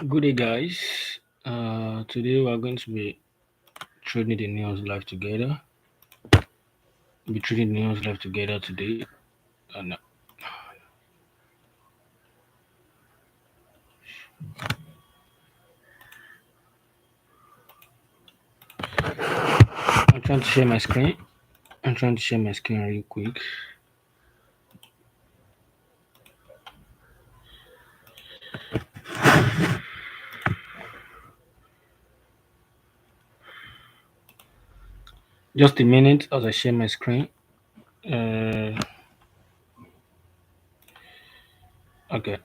Good day, guys. Today we're going to be trading the news live together. We'll be trading the news live together today. And I'm trying to share my screen. I'm trying to share my screen real quick. Just a minute as I share my screen. Uh, okay.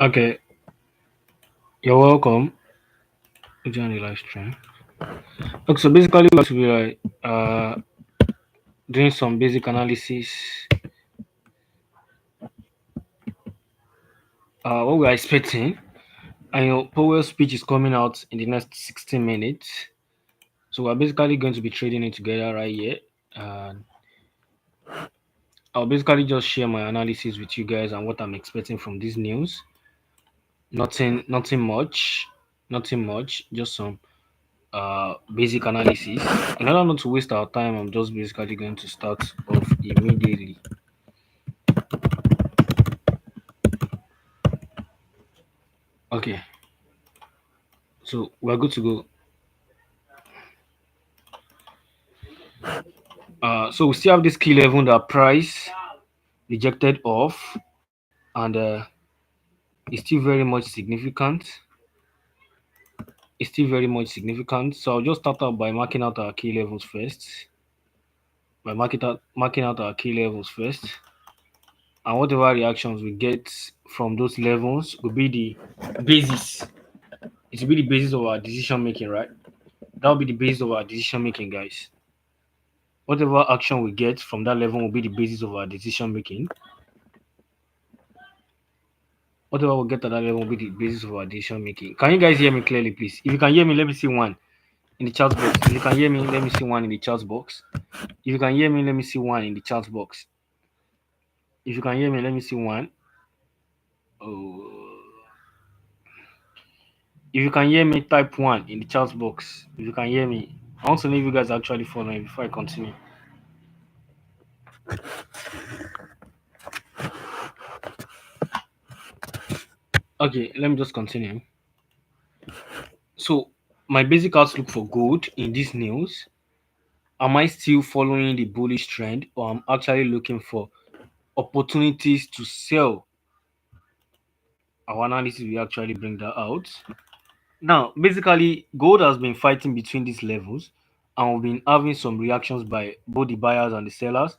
Okay. You're welcome to join the live stream. Okay, so basically we're going to be doing some basic analysis. What we are expecting. I know Powell's speech is coming out in the next 16 minutes. So we're basically going to be trading it together right here. And I'll basically just share my analysis with you guys and what I'm expecting from this news. Nothing much, just some basic analysis. In order not to waste our time, I'm just basically going to start off immediately. Okay, so we're good to go. So we still have this key level that price rejected off, and it's still very much significant. It's still very much significant. So I'll just start out by marking out our key levels first. Marking out our key levels first, and whatever reactions we get from those levels will be the basis. It will be the basis of our decision making, right? That will be the basis of our decision making, guys. Whatever action we get from that level will be the basis of our decision making. Whatever we get at that level will be the basis of our decision making. Can you guys hear me clearly, please? If you can hear me, let me see one in the chat box. If you can hear me, let me see one in the chat box. If you can hear me, let me see one in the chat box. If you can hear me, let me see one. Oh, if you can hear me, type one in the chat box. If you can hear me, I want to know if you guys are actually following before I continue. Okay, let me just continue. So, my basic outlook for gold in this news, am I still following the bullish trend or I'm actually looking for opportunities to sell? Our analysis will actually bring that out. Now, basically, gold has been fighting between these levels and we've been having some reactions by both the buyers and the sellers.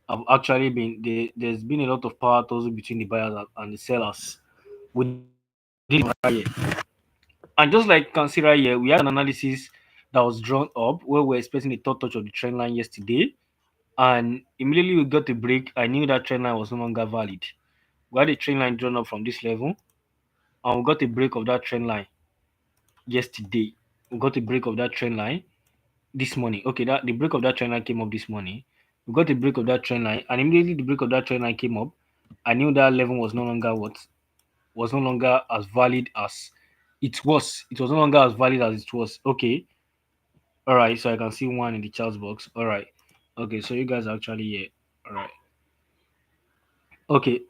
Have actually been there's been a lot of power tussle between the buyers and the sellers within right here. And just like consider here, we had an analysis that was drawn up where we're expecting the third touch of the trend line yesterday, and immediately we got a break. I knew that trend line was no longer valid. We had a trend line drawn up from this level, and we got a break of that trend line yesterday. We got a break of that trend line this morning. Okay, that the break of that trend line came up this morning. We got a break of that trend line, and immediately the break of that trend line came up. I knew that level was no longer was no longer as valid as it was. It was no longer as valid as it was. Okay. All right. So I can see one in the chat box. All right. Okay. So you guys are actually here. All right. Okay.